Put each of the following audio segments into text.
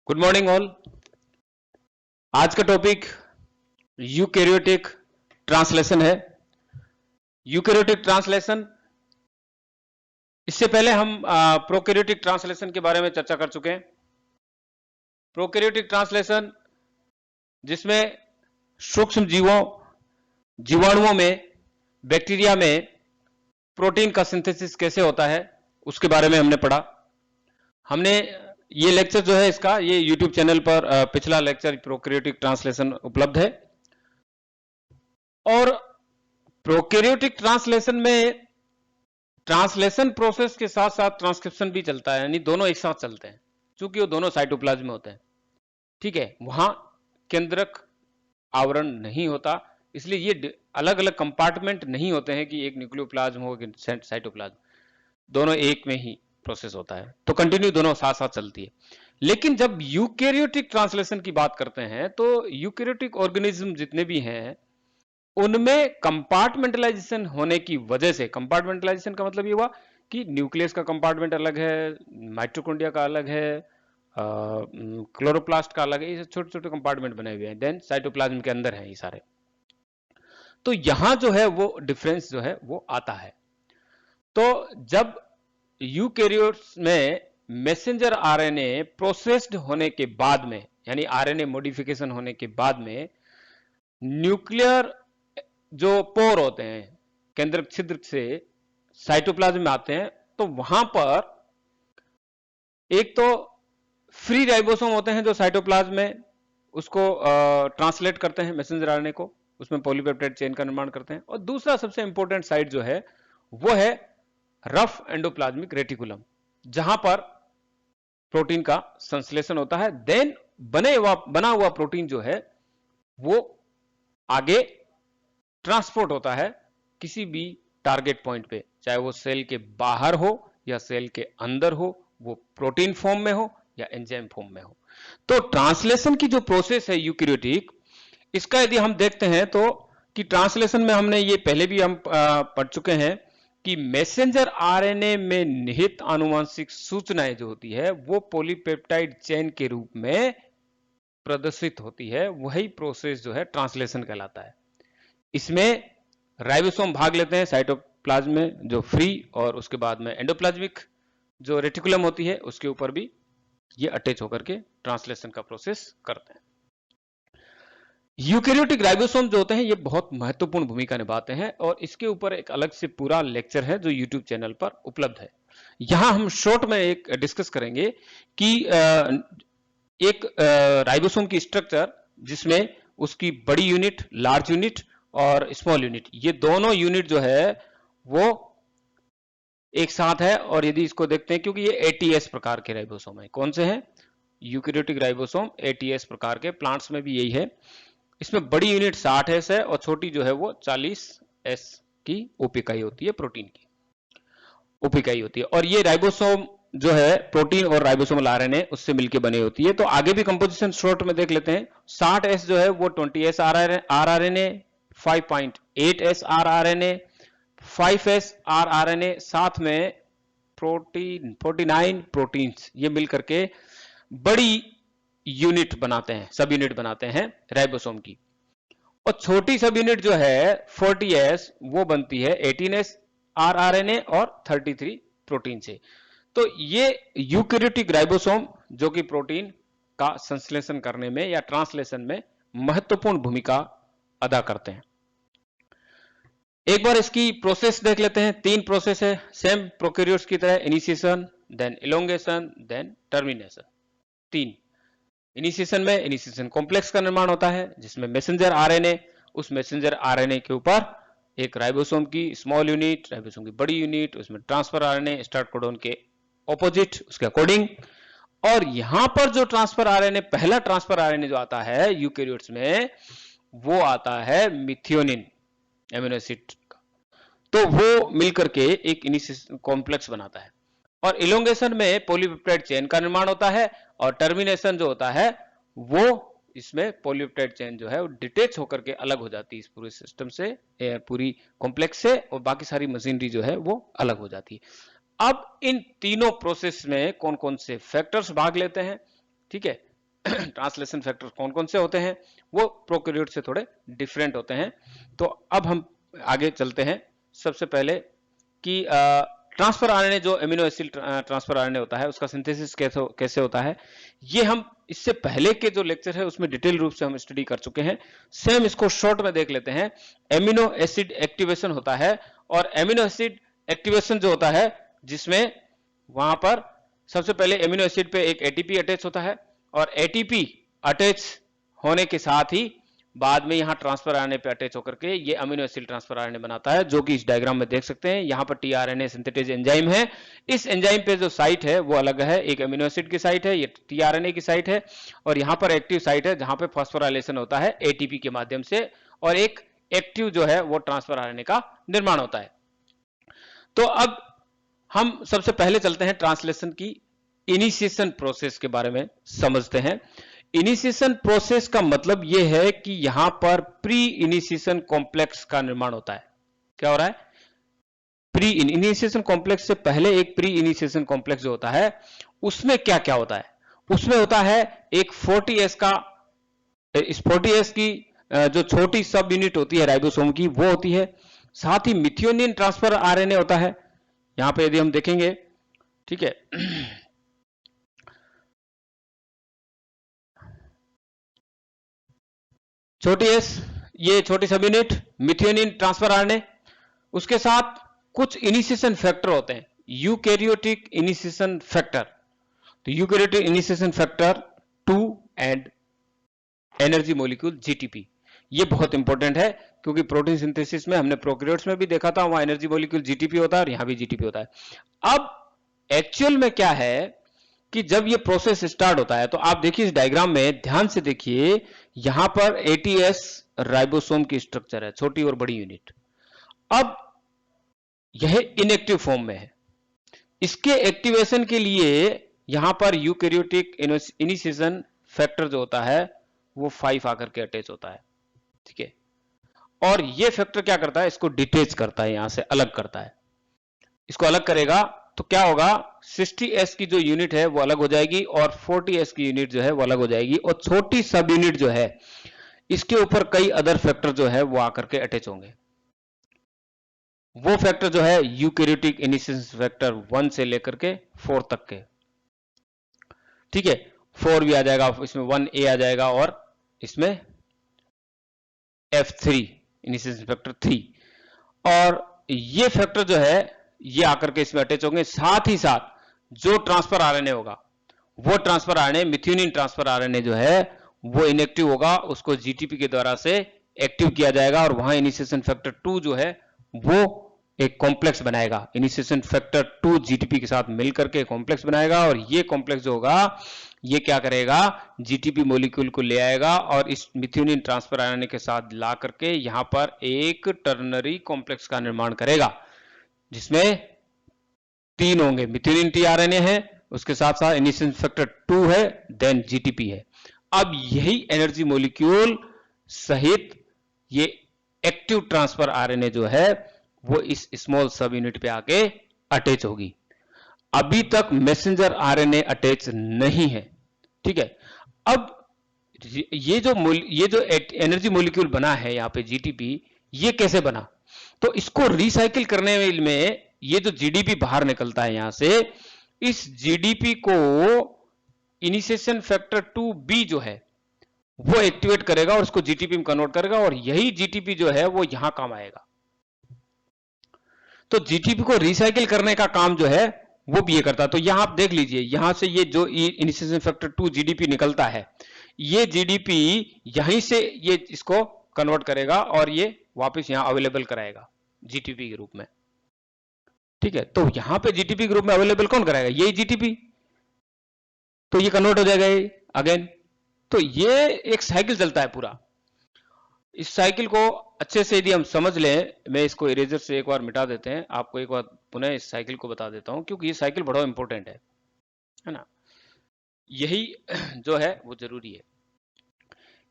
Good morning all. आज का topic eukaryotic translation है। यूकैरियोटिक ट्रांसलेशन, इससे पहले हम प्रोकैरियोटिक ट्रांसलेशन के बारे में चर्चा कर चुके हैं। प्रोकैरियोटिक ट्रांसलेशन जिसमें सूक्ष्म जीवों, जीवाणुओं में, बैक्टीरिया में प्रोटीन का सिंथेसिस कैसे होता है उसके बारे में हमने पढ़ा। हमने ये लेक्चर जो है इसका, ये यूट्यूब चैनल पर पिछला लेक्चर प्रोकैरियोटिक ट्रांसलेशन उपलब्ध है। और प्रोकैरियोटिक ट्रांसलेशन में ट्रांसलेशन प्रोसेस के साथ साथ ट्रांसक्रिप्शन भी चलता है, यानी दोनों एक साथ चलते हैं, क्योंकि वो दोनों साइटोप्लाज्म में होते हैं। ठीक है, वहां केंद्रक आवरण नहीं होता, इसलिए ये अलग अलग कंपार्टमेंट नहीं होते हैं कि एक न्यूक्लियोप्लाज्म हो कि साइटोप्लाज्म, दोनों एक में ही प्रोसेस होता है, तो कंटिन्यू दोनों साथ साथ चलती है। लेकिन जब यूकैरियोटिक ट्रांसलेशन की बात करते हैं तो यूकैरियोटिक ऑर्गेनिज्म जितने भी हैं उनमें कंपार्टमेंटलाइजेशन होने की वजह से, कंपार्टमेंटलाइजेशन का मतलब ये हुआ कि न्यूक्लियस का कंपार्टमेंट अलग है, माइटोकॉन्ड्रिया का अलग है, क्लोरोप्लास्ट का अलग है, ये छोटे छोटे कंपार्टमेंट बने हुए हैं, देन साइटोप्लाज्म के अंदर है ये सारे। तो यहां जो है वो डिफरेंस जो है वो आता है। तो जब यूकैरियोट्स में मैसेंजर आरएनए प्रोसेस्ड होने के बाद में, यानी आरएनए मॉडिफिकेशन होने के बाद में न्यूक्लियर जो पोर होते हैं, केंद्रक छिद्र से साइटोप्लाज्म में आते हैं, तो वहां पर एक तो फ्री राइबोसोम होते हैं जो साइटोप्लाज्म में उसको ट्रांसलेट करते हैं मैसेंजर आरएनए को, उसमें पॉलीपेप्टाइड चेन का निर्माण करते हैं। और दूसरा सबसे इंपॉर्टेंट साइट जो है वो है रफ एंडोप्लाज्मिक रेटिकुलम, जहां पर प्रोटीन का संश्लेषण होता है। देन बना हुआ प्रोटीन जो है वो आगे ट्रांसपोर्ट होता है किसी भी टारगेट पॉइंट पे, चाहे वो सेल के बाहर हो या सेल के अंदर हो, वो प्रोटीन फॉर्म में हो या एंजाइम फॉर्म में हो। तो ट्रांसलेशन की जो प्रोसेस है यूकैरियोटिक, इसका यदि हम देखते हैं तो कि ट्रांसलेशन में हमने ये पहले भी हम पढ़ चुके हैं कि मैसेंजर आरएनए में निहित आनुवंशिक सूचनाएं जो होती है वो पॉलीपेप्टाइड चेन के रूप में प्रदर्शित होती है। वही प्रोसेस जो है ट्रांसलेशन कहलाता है। इसमें राइबोसोम भाग लेते हैं साइटोप्लाज्म में जो फ्री, और उसके बाद में एंडोप्लाज्मिक जो रेटिकुलम होती है उसके ऊपर भी ये अटैच होकर के ट्रांसलेशन का प्रोसेस करते हैं। यूकैरियोटिक राइबोसोम जो होते हैं ये बहुत महत्वपूर्ण भूमिका निभाते हैं, और इसके ऊपर एक अलग से पूरा लेक्चर है जो यूट्यूब चैनल पर उपलब्ध है। यहां हम शॉर्ट में एक डिस्कस करेंगे कि एक राइबोसोम की स्ट्रक्चर जिसमें उसकी बड़ी यूनिट, लार्ज यूनिट और स्मॉल यूनिट, ये दोनों यूनिट जो है वो एक साथ है। और यदि इसको देखते हैं, क्योंकि ये एटीएस प्रकार के राइबोसोम है, कौन से हैं? यूकैरियोटिक राइबोसोम एटीएस प्रकार के, प्लांट्स में भी यही है। इसमें बड़ी यूनिट 60s है और छोटी जो है वो 40s की ओपिकाई होती है, प्रोटीन की ओपिकाई होती है। और ये राइबोसोम जो है प्रोटीन और राइबोसोमल आरएनए उससे मिलकर बनी होती है। तो आगे भी कंपोजिशन शॉर्ट में देख लेते हैं। 60s जो है वो 20s rRNA, 5.8s rRNA, 5s rRNA, साथ में प्रोटीन 49 प्रोटीन्स, ये मिलकर के बड़ी यूनिट बनाते हैं, सब यूनिट बनाते हैं राइबोसोम की। और छोटी सब यूनिट जो है 40s वो बनती है 18s आरआरएनए और 33 प्रोटीन से। तो ये यूकैरियोटिक राइबोसोम जो कि प्रोटीन का संश्लेषण करने में या ट्रांसलेशन में महत्वपूर्ण भूमिका अदा करते हैं। एक बार इसकी प्रोसेस देख लेते हैं। 3 प्रोसेस है सेम प्रोकैरियोट्स की तरह, initiation, then elongation, then termination. 3 initiation में इनिशिएशन कॉम्प्लेक्स का निर्माण होता है जिसमें मैसेंजर आरएनए, उस मैसेंजर आरएनए के ऊपर एक राइबोसोम की स्मॉल यूनिट, राइबोसोम की बड़ी यूनिट, उसमें ट्रांसफर आरएनए स्टार्ट कोडन के ऑपोजिट उसके अकॉर्डिंग। और यहां पर जो ट्रांसफर आरएनए, पहला ट्रांसफर आरएनए जो आता है यूकैरियोट्स में, वो आता है मिथियोनिन एमिनो एसिड का। तो वो मिलकर के एक इनिशिएशन कॉम्प्लेक्स बनाता है। और इलोंगेशन में पॉलीपेप्टाइड चेन का निर्माण होता है, और टर्मिनेशन जो होता है वो इसमें पॉलीपेप्टाइड चेन जो है वो डिटेच होकर के अलग हो जाती है इस पूरे सिस्टम से, पूरी कॉम्प्लेक्स से, और बाकी सारी मशीनरी जो है वो अलग हो जाती है। अब इन तीनों प्रोसेस में कौन कौन से फैक्टर्स भाग लेते हैं, ठीक है, ट्रांसलेशन फैक्टर कौन कौन से होते हैं, वो प्रोकैरियोट से थोड़े डिफरेंट होते हैं। तो अब हम आगे चलते हैं। सबसे पहले कि ट्रांसफर आरएनए, जो एमिनो एसिड ट्रांसफर आरएनए होता है, उसका सिंथेसिस कैसे होता है, ये हम इससे पहले के जो लेक्चर है उसमें डिटेल रूप से हम स्टडी कर चुके हैं। सेम इसको शॉर्ट में देख लेते हैं। एमिनो एसिड एक्टिवेशन होता है, और एमिनो एसिड एक्टिवेशन जो होता है, जिसमें वहां पर सबसे पहले एमिनो एसिड पे एक एटीपी अटैच होता है, और एटीपी अटैच होने के साथ ही बाद में यहां ट्रांसफर आरएनए पे अटैच होकर के ये अमीनो एसिड ट्रांसफर आरएनए बनाता है, जो कि इस डायग्राम में देख सकते हैं। यहां पर टीआरएनए सिंथेटेज एंजाइम है। इस एंजाइम पे जो साइट है वो अलग है, एक अमीनो एसिड की साइट है, ये टीआरएनए की साइट है, और यहां पर एक्टिव साइट है जहां पे फॉस्फोराइलेशन होता है एटीपी के माध्यम से, और एक एक्टिव जो है वो ट्रांसफर आरएनए का निर्माण होता है। तो अब हम सबसे पहले चलते हैं ट्रांसलेशन की इनिशिएशन प्रोसेस के बारे में समझते हैं। इनिशिएशन प्रोसेस का मतलब यह है कि यहां पर प्री इनिशिएशन कॉम्प्लेक्स का निर्माण होता है। क्या हो रहा है? प्री इनिशिएशन कॉम्प्लेक्स से पहले एक प्री इनिशिएशन कॉम्प्लेक्स जो होता है, उसमें क्या क्या होता है? उसमें होता है एक 40S का, इस 40S की जो छोटी सब यूनिट होती है राइबोसोम की, वो होती है। साथ ही मिथियोनिन ट्रांसफर आरएनए होता है। यहां पे यदि हम देखेंगे, ठीक है, छोटी एस, ये छोटी सब यूनिट मिथियोनिन ट्रांसफर आरएनए। उसके साथ कुछ इनिशिएशन फैक्टर होते हैं, यूकैरियोटिक इनिशिएशन फैक्टर। तो eukaryotic initiation factor 2 and energy molecule GTP, ये बहुत इंपॉर्टेंट है, क्योंकि प्रोटीन सिंथेसिस में हमने प्रोकैरियोट्स में भी देखा था, वहां एनर्जी मॉलिक्यूल जीटीपी होता है और यहां भी जीटीपी होता है। अब एक्चुअल में क्या है कि जब ये प्रोसेस स्टार्ट होता है, तो आप देखिए इस डायग्राम में ध्यान से देखिए, यहां पर एटीएस राइबोसोम की स्ट्रक्चर है, छोटी और बड़ी यूनिट। अब यह इनएक्टिव फॉर्म में है। इसके एक्टिवेशन के लिए यहां पर यूकैरियोटिक इनिशिएशन फैक्टर जो होता है वो 5 आकर के अटैच होता है, ठीक है। और ये फैक्टर क्या करता है? इसको डिटेच करता है, यहां से अलग करता है। इसको अलग करेगा तो क्या होगा? 60S की जो यूनिट है वो अलग हो जाएगी, और 40S की यूनिट जो है वो अलग हो जाएगी, और छोटी सब यूनिट जो है इसके ऊपर कई अदर फैक्टर जो है वो आकर के अटैच होंगे। वो फैक्टर जो है यूकैरियोटिक इनिशिएशन फैक्टर 1 से लेकर के 4 तक के, ठीक है। 4 भी आ जाएगा, इसमें 1A आ जाएगा, और इसमें F3 इनिशिएशन फैक्टर 3, और ये फैक्टर जो है ये आकर के इसमें अटैच होंगे। साथ ही साथ जो ट्रांसफर आरएनए होगा, वो transfer RNA methionine transfer RNA जो है वो इनएक्टिव होगा, उसको जीटीपी के द्वारा से एक्टिव किया जाएगा, और वहां इनिशिएशन फैक्टर 2 जो है वो एक कॉम्प्लेक्स बनाएगा। इनिशिएशन फैक्टर 2 जीटीपी के साथ मिलकर के कॉम्प्लेक्स बनाएगा, और ये कॉम्प्लेक्स जो होगा ये क्या करेगा? जीटीपी मॉलिक्यूल को ले आएगा और इस मिथियोनिन ट्रांसफर आरएनए के साथ ला करके यहां पर एक टर्नरी कॉम्प्लेक्स का निर्माण करेगा, जिसमें 3 होंगे। मिथियोनिन टीआरएनए है, उसके साथ साथ इनिशिएशन फैक्टर 2 है, देन जीटीपी है। अब यही एनर्जी मॉलिक्यूल सहित ये एक्टिव ट्रांसफर आरएनए जो है वो इस स्मॉल सब यूनिट पे आके अटैच होगी। अभी तक मैसेंजर आरएनए अटैच नहीं है, ठीक है। अब ये जो एनर्जी मॉलिक्यूल बना है यहां पे जीटीपी, ये कैसे बना? तो इसको रिसाइकिल करने में ये जो जीडीपी बाहर निकलता है यहां से, इस जीडीपी को इनिशिएशन फैक्टर 2B जो है वो एक्टिवेट करेगा और उसको जीटीपी में कन्वर्ट करेगा, और यही जीटीपी जो है वो यहां काम आएगा। तो जीटीपी को रिसाइकिल करने का काम जो है वो भी ये करता है। तो यहां आप देख लीजिए, यहां से ये जो इनिशिएशन फैक्टर 2 जीडीपी निकलता है, ये जीडीपी यहीं से ये इसको कन्वर्ट करेगा और ये वापस यहां अवेलेबल कराएगा जीटीपी के रूप में, ठीक है। तो यहां पे जीटीपी के रूप में अवेलेबल कौन कराएगा? यही जीटीपी। तो ये कन्वर्ट हो जाएगा अगेन। तो ये एक साइकिल चलता है पूरा। इस साइकिल को अच्छे से यदि हम समझ लें, मैं इसको इरेजर से एक बार मिटा देते हैं, आपको एक बार पुनः इस साइकिल को बता देता हूं, क्योंकि ये साइकिल बड़ा इंपॉर्टेंट है ना। यही जो है वो जरूरी है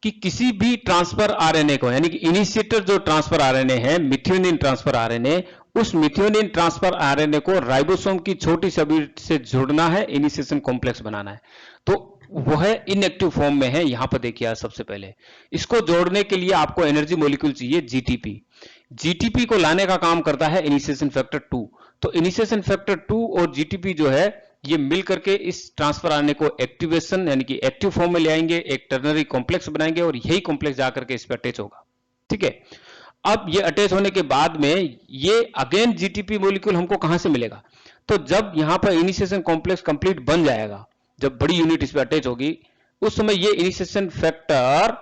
कि किसी भी ट्रांसफर आरएनए को, यानी कि इनिशिएटर जो ट्रांसफर आरएनए है, मिथियोनिन ट्रांसफर आरएनए, उस मिथियोनिन ट्रांसफर आरएनए को राइबोसोम की छोटी सब यूनिट से जुड़ना है, इनिशिएशन कॉम्प्लेक्स बनाना है। तो वो है इनएक्टिव फॉर्म में है। यहां पर देखिए आज सबसे पहले इसको जोड़ने के लिए आपको एनर्जी मॉलिक्यूल चाहिए जीटीपी। जीटीपी को लाने का काम करता है इनिशिएशन फैक्टर 2। तो इनिशिएशन फैक्टर 2 और जीटीपी जो है ये मिल करके इस ट्रांसफर आरएनए को एक्टिवेशन यानी कि एक्टिव फॉर्म में ले आएंगे, एक टर्नरी कॉम्प्लेक्स बनाएंगे और यही कॉम्प्लेक्स जाकर के इस पर अटैच होगा। ठीक है, अब ये अटैच होने के बाद में ये अगेन जीटीपी मॉलिक्यूल हमको कहां से मिलेगा? तो जब यहां पर इनिशिएशन कॉम्प्लेक्स कंप्लीट बन जाएगा, जब बड़ी यूनिट इस पर अटैच होगी, उस समय ये इनिशिएशन फैक्टर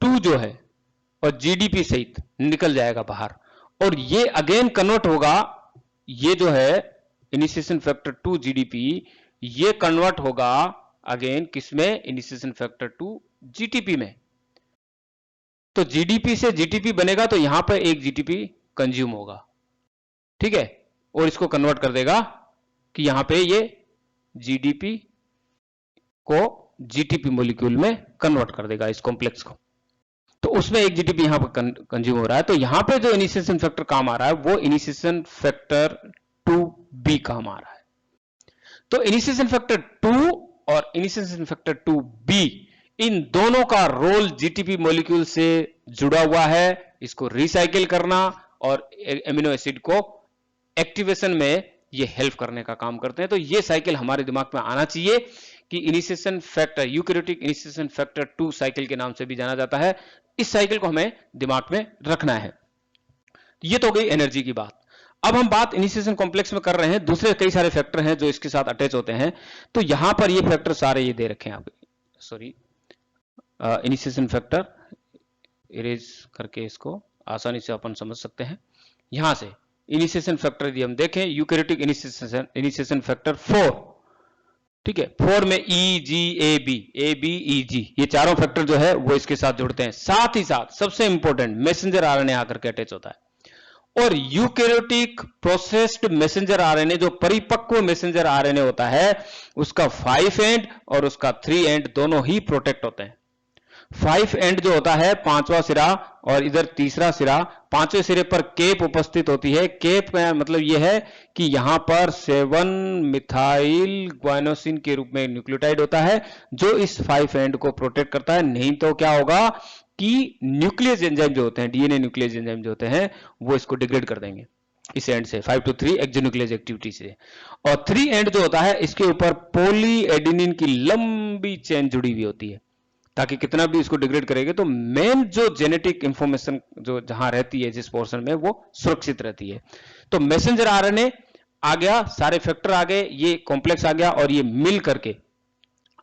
2 जो है और जीडीपी सहित निकल जाएगा बाहर और ये अगेन कन्वर्ट होगा। ये जो है इनिशिएशन फैक्टर 2 जीडीपी ये कन्वर्ट होगा अगेन किसमें? इनिशिएशन फैक्टर 2 जीटीपी में। तो जीडीपी से जीटीपी बनेगा तो यहां पर एक जीटीपी कंज्यूम होगा। ठीक है, और इसको कन्वर्ट कर देगा कि यहां पे ये जीडीपी को जीटीपी मॉलिक्यूल में कन्वर्ट कर देगा इस कॉम्प्लेक्स को। तो उसमें एक जीटीपी यहां पर कंज्यूम हो रहा है। तो यहां पे जो इनिशिएशन फैक्टर काम आ रहा है वो इनिशिएशन फैक्टर 2b काम आ रहा है। तो इनिशिएशन फैक्टर 2 और इनिशिएशन फैक्टर 2b इन दोनों का रोल जीटीपी मॉलिक्यूल से जुड़ा हुआ है, इसको रिसाइकिल करना और एमिनो एसिड को एक्टिवेशन में ये हेल्प करने का काम करते हैं। तो ये साइकिल हमारे दिमाग में आना चाहिए कि initiation factor, eukaryotic initiation factor 2 cycle के नाम से भी जाना जाता है। इस साइकिल को हमें दिमाग में रखना है। ये तो गई एनर्जी की बात। अब हम बात इनिशिएशन कॉम्प्लेक्स में कर रहे हैं, दूसरे कई सारे फैक्टर हैं जो इसके साथ अटैच होते हैं। तो यहां पर ये फैक्टर सारे ये दे रखे हैं आप, सॉरी इनिशिएशन फैक्टर इरेज करके इसको आसानी से अपन समझ सकते हैं। यहां से इनिशिएशन फैक्टर यदि हम देखें, यूकैरियोटिक इनिशिएशन फैक्टर 4, ठीक है, 4 में ई जी ए बी ई जी ये चारों फैक्टर जो है वो इसके साथ जुड़ते हैं। साथ ही साथ सबसे इंपॉर्टेंट मैसेंजर आरएनए आकर के अटैच होता है। और यूकैरियोटिक प्रोसेस्ड मैसेंजर आरएनए, जो परिपक्व मैसेंजर आरएनए होता है, उसका 5 एंड और उसका 3 एंड दोनों ही प्रोटेक्ट होते हैं। 5 एंड जो होता है 5वां सिरा और इधर तीसरा सिरा, 5वें सिरे पर केप उपस्थित होती है। केप का मतलब यह है कि यहां पर 7 मिथाइल ग्वाइनोसिन के रूप में न्यूक्लियोटाइड होता है जो इस 5 एंड को प्रोटेक्ट करता है। नहीं तो क्या होगा कि न्यूक्लियस एंजाइम जो होते हैं, डीएनए न्यूक्लियस एंजाइम जो होते हैं, वो इसको डिग्रेड कर देंगे इस एंड से 5 to 3 एक्सोन्यूक्लियस एक्टिविटी से। और 3 एंड जो होता है इसके ऊपर पॉली एडेनिन की लंबी चेन जुड़ी हुई होती है, ताकि कितना भी इसको डिग्रेड करेंगे तो मेन जो जेनेटिक इंफॉर्मेशन जो जहां रहती है जिस पोर्शन में, वो सुरक्षित रहती है। तो मैसेंजर आरएनए आ गया, सारे फैक्टर आ गए, ये कॉम्प्लेक्स आ गया और ये मिल करके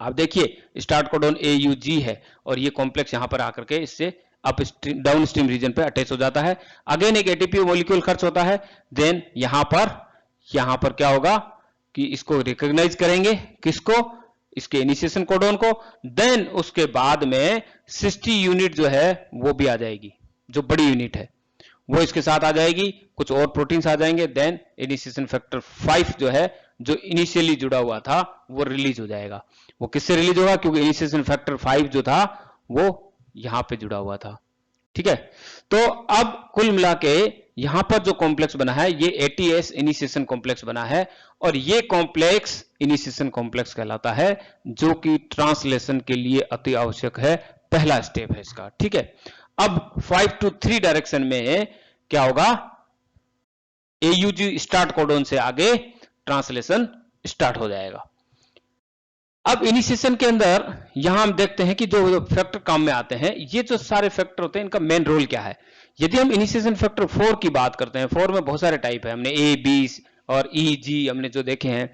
आप देखिए स्टार्ट कोडॉन AUG है और ये कॉम्प्लेक्स यहां पर आकर के इससे अप डाउन स्ट्रीम रीजन पे अटैच हो जाता है। अगेन एक एटीपी मॉलिक्यूल खर्च होता है। देन यहां पर क्या होगा कि इसको रिकॉग्नाइज करेंगे, किसको? इसके इनिशिएशन कोडॉन को। देन उसके बाद में 60 यूनिट जो है वो भी आ जाएगी, जो बड़ी यूनिट है वो इसके साथ आ जाएगी, कुछ और प्रोटीन्स आ जाएंगे। देन इनिशिएशन फैक्टर 5 जो है, जो इनिशियली जुड़ा हुआ था, वो रिलीज हो जाएगा। वो किससे रिलीज होगा? क्योंकि इनिशिएशन फैक्टर 5 जो था वो यहां पे जुड़ा हुआ था। ठीक है, तो अब कुल मिला के यहां पर जो कॉम्प्लेक्स बना है ये ATS इनिशिएशन कॉम्प्लेक्स बना है और ये कॉम्प्लेक्स इनिशिएशन कॉम्प्लेक्स कहलाता है, जो कि ट्रांसलेशन के लिए अति आवश्यक है, पहला स्टेप है इसका। ठीक है, अब 5 to 3 डायरेक्शन में क्या होगा? AUG स्टार्ट कोडॉन से आगे ट्रांसलेशन स्टार्ट हो जाएगा। अब इनिशिएशन के अंदर यहां हम देखते हैं कि जो फैक्टर काम में आते हैं, ये जो सारे फैक्टर होते हैं इनका मेन रोल क्या है। यदि हम इनिशिएशन फैक्टर 4 की बात करते हैं, 4 में बहुत सारे टाइप है, हमने A, B और E, G हमने जो देखे हैं,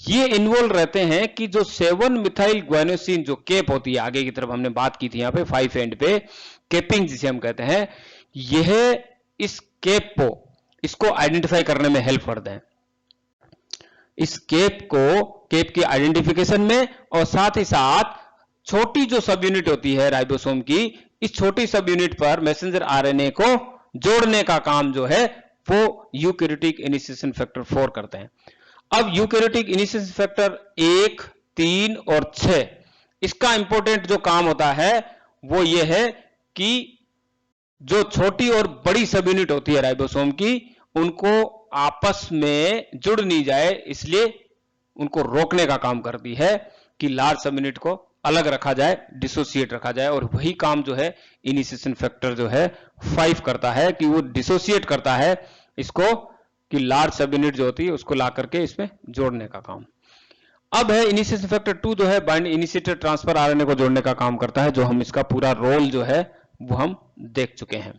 ये इन्वॉल्व रहते हैं कि जो 7 मिथाइल ग्वाइनोसिन जो केप होती है, आगे की तरफ हमने बात की थी यहां पे 5 एंड पे केपिंग जिसे हम कहते हैं, यह इस केप को इसको आइडेंटिफाई करने में हेल्प करते हैं, इस केप की आइडेंटिफिकेशन में, और साथ ही साथ छोटी जो सब यूनिट होती है राइबोसोम की, इस छोटी सब यूनिट पर मैसेंजर आरएनए को जोड़ने का काम जो है वो यूकैरियोटिक इनिशिएशन फैक्टर 4 करते हैं। अब यूकैरियोटिक इनिशिएशन फैक्टर 1, 3 और 6, इसका इंपॉर्टेंट जो काम होता है वो ये है कि जो छोटी और बड़ी सब यूनिट होती है राइबोसोम की, उनको आपस में जुड़ नहीं जाए, इसलिए उनको रोकने का काम करती है कि लार्ज सब यूनिट को अलग रखा जाए, डिसोसिएट रखा जाए, और वही काम जो है इनिशिएशन फैक्टर जो है 5 करता है कि वो डिसोसिएट करता है इसको, कि लार्ज सब यूनिट जो होती है उसको ला करके इसमें जोड़ने का काम। अब है इनिशिएशन फैक्टर 2 जो है बाइंड इनिशिएटर ट्रांसफर आरएनए को जोड़ने का काम करता है, जो हम इसका पूरा रोल जो है वो हम देख चुके हैं।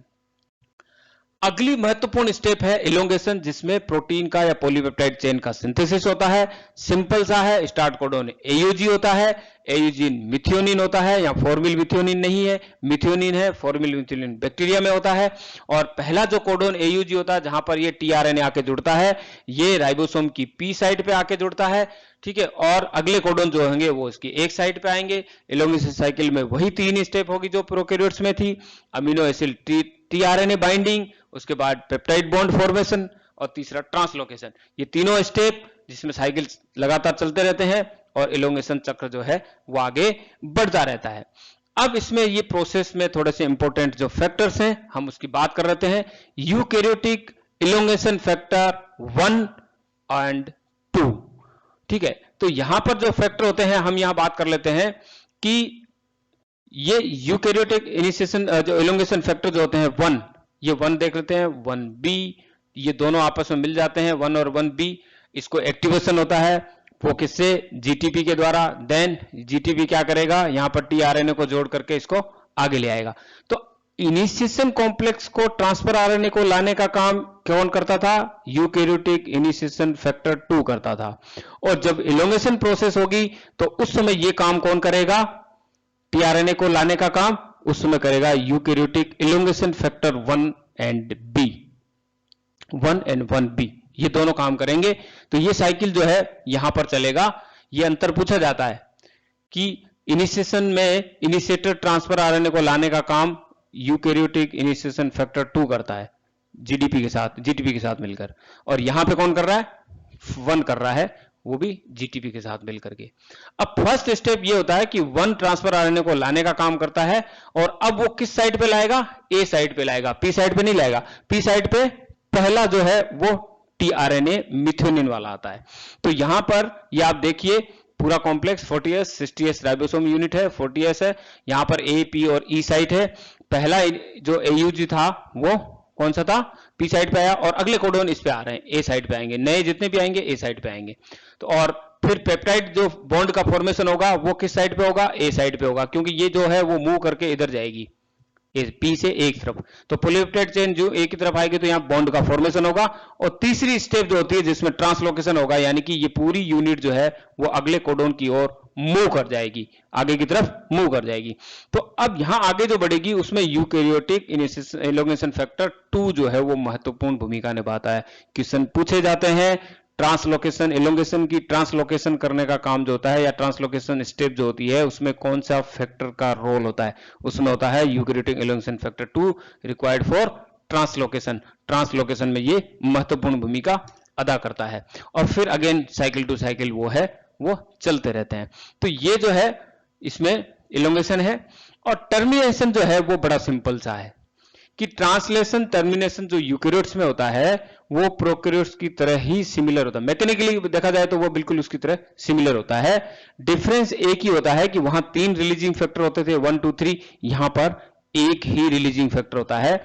अगली महत्वपूर्ण स्टेप है इलोंगेशन, जिसमें प्रोटीन का या पॉलीपेप्टाइड चेन का सिंथेसिस होता है। सिंपल सा है, स्टार्ट कोडोन एयूजी होता है, एयूजीन मिथियोनिन होता है, या फॉर्मिल मिथियोनिन नहीं है, मिथियोनिन है, फॉर्मिल मिथियोनिन बैक्टीरिया में होता है। और पहला जो कोडोन एयूजी होता है जहां पर ये टीआरएनए आके जुड़ता है, ये राइबोसोम की पी साइड पे आके जुड़ता है, ठीक है। और अगले कोडोन जो होंगे वो इसकी एक साइड पे आएंगे। इलोंगेशन साइकिल में वही 3 स्टेप होगी जो प्रोकैरियोट्स में थी, अमीनो एसिड टीआरएनए बाइंडिंग, उसके बाद पेप्टाइड बॉन्ड फॉर्मेशन, और तीसरा ट्रांसलोकेशन। ये तीनों स्टेप जिसमें साइकिल लगातार चलते रहते हैं और इलोंगेशन चक्र जो है वो आगे बढ़ता रहता है। अब इसमें ये प्रोसेस में थोड़े से इंपॉर्टेंट जो फैक्टर्स हैं हम उसकी बात कर रहे हैं। यूकैरियोटिक इलोंगेशन फैक्टर 1 एंड 2, ठीक है। तो यहां पर जो फैक्टर होते हैं हम यहां बात कर लेते हैं कि ये यूकैरियोटिक इनिशिएशन जो इलोंगेशन फैक्टर जो होते हैं 1, ये 1 देख लेते हैं, 1B, ये दोनों आपस में मिल जाते हैं 1 और 1B। इसको एक्टिवेशन होता है वो किससे, जीटीपी के द्वारा। देन जीटीपी क्या करेगा, यहां पर टीआरएनए को जोड़ करके इसको आगे ले आएगा। तो इनिशिएशन कॉम्प्लेक्स को ट्रांसफर आरएनए को लाने का काम कौन करता था, यूकैरियोटिक इनिशिएशन फैक्टर 2 करता था। और जब इलोंगेशन प्रोसेस होगी तो उस समय ये काम कौन करेगा, टीआरएनए को लाने का काम उस समय करेगा eukaryotic elongation factor 1 and B, 1 and 1B, ये दोनों काम करेंगे। तो ये साइकिल जो है यहां पर चलेगा। ये अंतर पूछा जाता है कि इनिशिएशन में इनिशिएटर ट्रांसफर आरएनए को लाने का काम यूकैरियोटिक इनिशिएशन फैक्टर 2 करता है जीटीपी के साथ मिलकर, और यहां पे कौन कर रहा है, 1 कर रहा है, वो भी जीटीपी के साथ मिलकर के। अब फर्स्ट स्टेप ये होता है कि 1 ट्रांसफर आरएनए को लाने का काम करता है, और अब वो किस साइड पे लाएगा, ए साइड पे लाएगा, पी साइड पे नहीं लाएगा। पी साइड पे पहला जो है वो टीआरएनए मिथियोनिन वाला आता है। तो यहां पर ये आप देखिए पूरा complex 40S 60S ribosome unit है, 40S है, यहां पर ए, पी और ई साइट है। पहला जो एयूजी था वो कौन सा था, पी साइड पे आया, और अगले कोडोन इस पे आ रहे हैं, ए साइड पे आएंगे, नए जितने भी आएंगे ए साइड पे आएंगे। तो और फिर पेप्टाइड जो बॉन्ड का फॉर्मेशन होगा वो किस साइड पे होगा, ए साइड पे होगा, क्योंकि ये जो है वो मूव करके इधर जाएगी पी से एक तरफ। तो पॉलीपेप्टाइड चेन जो एक की तरफ आएगी तो यहां बॉन्ड का फॉर्मेशन होगा। और तीसरी स्टेप जो होती है जिसमें ट्रांसलोकेशन होगा, यानी कि ये पूरी यूनिट जो है वो अगले कोडोन की ओर मूव कर जाएगी, आगे की तरफ मूव कर जाएगी। तो अब यहां आगे जो बढ़ेगी उसमें यूकैरियोटिक इलोंगेशन फैक्टर 2 जो है वो महत्वपूर्ण भूमिका निभाता है। क्वेश्चन पूछे जाते हैं ट्रांसलोकेशन इलोंगेशन की ट्रांसलोकेशन करने का काम जो होता है, या ट्रांसलोकेशन स्टेप जो होती है उसमें कौन सा फैक्टर का रोल होता है, उसमें होता है eukaryotic elongation factor 2 required for translocation. Translocation में ये महत्वपूर्ण भूमिका अदा करता है। और फिर अगेन साइकिल टू साइकिल वो है वो चलते रहते हैं। तो ये जो है इसमें इलोंगेशन है। और टर्मिनेशन जो है वो बड़ा सिंपल सा है कि ट्रांसलेशन टर्मिनेशन जो यूकैरियोट्स में होता है वो प्रोकैरियोट्स की तरह ही सिमिलर होता है। मैकेनिकली देखा जाए तो वो बिल्कुल उसकी तरह सिमिलर होता है। डिफरेंस एक ही होता है कि वहां 3 रिलीजिंग फैक्टर होते थे 1 2 3, यहां पर एक ही रिलीजिंग फैक्टर होता है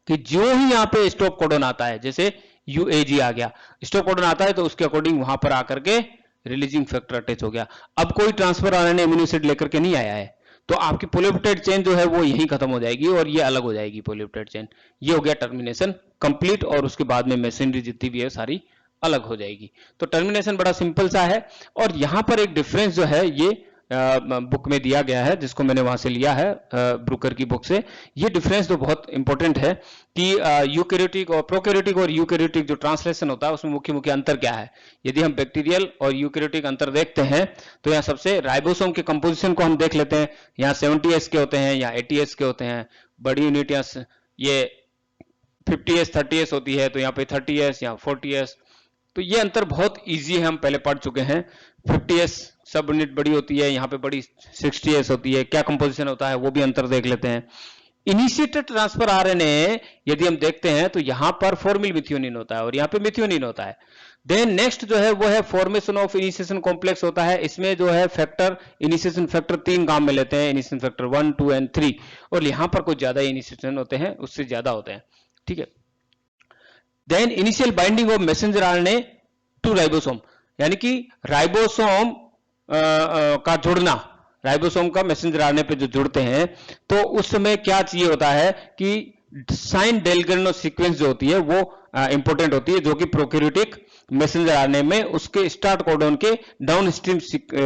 कि जो ही यहां पे स्टॉप कोडन आता है, जैसे यूएजी आ गया, स्टॉप कोडन आता है तो उसके अकॉर्डिंग वहां पर आकर के रिलीजिंग फैक्टर अटैच हो गया। अब कोई ट्रांसफर आरएनए अमीनो एसिड लेकर के नहीं आया है, तो आपकी पॉलीपेप्टाइड चेन जो है वो यहीं खत्म हो जाएगी और ये अलग हो जाएगी पॉलीपेप्टाइड चेन। ये हो गया टर्मिनेशन कंप्लीट, और उसके बाद में मशीनरी जितनी भी है सारी अलग हो जाएगी। तो टर्मिनेशन बड़ा सिंपल सा है। और यहां पर एक डिफरेंस जो है ये बुक में दिया गया है, जिसको मैंने वहां से लिया है ब्रूकर की बुक से। ये डिफरेंस तो बहुत इंपॉर्टेंट है कि यूकैरियोटिक और प्रोकैरियोटिक और यूकैरियोटिक जो ट्रांसलेशन होता है उसमें मुख्य मुख्य अंतर क्या है। यदि हम बैक्टीरियल और यूकैरियोटिक अंतर देखते हैं तो यहाँ सबसे राइबोसोम के कंपोजिशन को हम देख लेते हैं। यहाँ 70S के होते हैं या 80S के होते हैं, बड़ी यूनिट ये 50S 30S होती है, तो यहाँ पे 30S या 40S। तो ये अंतर बहुत ईजी है, हम पहले पढ़ चुके हैं। 50S सब यूनिट बड़ी होती है, यहाँ पे बड़ी 60S होती है, क्या कंपोजिशन होता है वो भी अंतर देख लेते हैं। इनिशिएटर ट्रांसफर आरएनए यदि हम देखते हैं तो यहां पर फॉर्मिल मिथियोनिन होता है और यहाँ पे मिथियोनिन होता है। देन नेक्स्ट जो है वो है फॉर्मेशन ऑफ इनिशिएशन कॉम्प्लेक्स होता है। इसमें जो है फैक्टर, इनिशिएशन फैक्टर 3 काम में लेते हैं, इनिशिएशन फैक्टर 1, 2 एंड 3, और यहां पर कुछ ज्यादा इनिशिएशन होते हैं, उससे ज्यादा होते हैं, ठीक है। Then initial binding of messenger RNA to ribosome, यानी कि राइबोसोम का जुड़ना, राइबोसोम का मैसेंजर आरएनए पे जो जुड़ते हैं, तो उस समय क्या चाहिए होता है कि साइन डेल्गेनो सीक्वेंस जो होती है वो इंपॉर्टेंट होती है, जो कि प्रोकैरियोटिक मैसेंजर आरएनए में उसके स्टार्ट कोडॉन के डाउन स्ट्रीम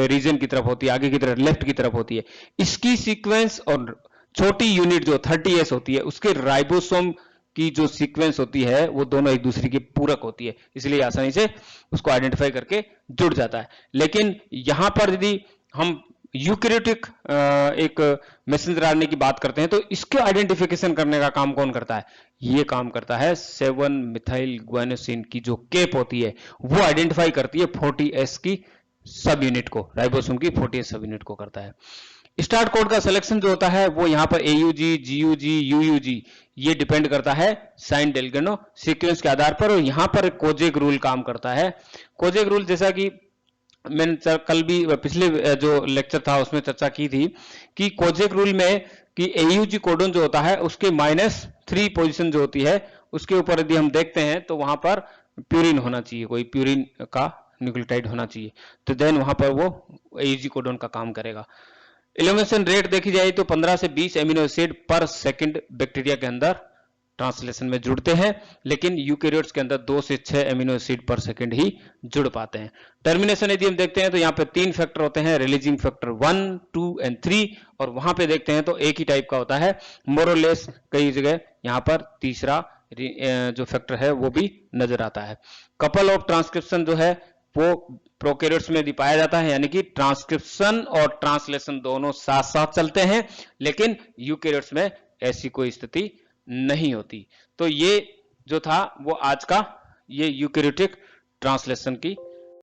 रीजन की तरफ होती है, आगे की तरफ, लेफ्ट की तरफ होती है। इसकी सीक्वेंस और छोटी यूनिट जो 30S होती है, उसके राइबोसोम की जो सीक्वेंस होती है वो दोनों एक दूसरे की पूरक होती है, इसलिए आसानी से उसको आइडेंटिफाई करके जुड़ जाता है। लेकिन यहां पर यदि हम यूकैरियोटिक एक मैसेंजर आरएनए की बात करते हैं, तो इसके आइडेंटिफिकेशन करने का काम कौन करता है? ये काम करता है 7 मिथाइल ग्वानोसिन की जो केप होती है, वो आइडेंटिफाई करती है 40S की सब यूनिट को, राइबोसोम की 40S सब यूनिट को करता है। स्टार्ट कोड का सिलेक्शन जो होता है वो यहां पर AUG, GUG, UUG, ये डिपेंड करता है साइन डेल्गेनो सीक्वेंस के आधार पर, और यहां पर कोजेक रूल काम करता है। कोजेक रूल, जैसा कि मैंने कल भी पिछले जो लेक्चर था उसमें चर्चा की थी कि कोजेक रूल में कि AUG कोडोन जो होता है उसके -3 पोजीशन जो होती है, उसके ऊपर यदि हम देखते हैं तो वहां पर प्यूरिन होना चाहिए, कोई प्यूरिन का न्यूक्लियोटाइड होना चाहिए, तो देन वहां पर वो AUG कोडोन का काम करेगा। एलिमिनेशन रेट देखी जाए तो 15 से 20 एमिनो एसिड पर सेकंड बैक्टीरिया के अंदर ट्रांसलेशन में जुड़ते हैं, लेकिन यूकैरियोट्स के अंदर 2 से 6 एमिनो एसिड पर सेकंड ही जुड़ पाते हैं। टर्मिनेशन यदि हम देखते हैं तो यहाँ पे 3 फैक्टर होते हैं, रिलीजिंग फैक्टर 1, 2 एंड 3, और वहां पे देखते हैं तो एक ही टाइप का होता है, मोरलेस कई जगह यहाँ पर तीसरा जो फैक्टर है वो भी नजर आता है। कपल ऑफ ट्रांसक्रिप्शन जो है वो प्रोकैरियोट्स में पाया जाता है, यानी कि ट्रांसक्रिप्शन और ट्रांसलेशन दोनों साथ साथ चलते हैं, लेकिन यूकैरियोट्स में ऐसी कोई स्थिति नहीं होती। तो ये जो था वो आज का ये यूकैरियोटिक ट्रांसलेशन की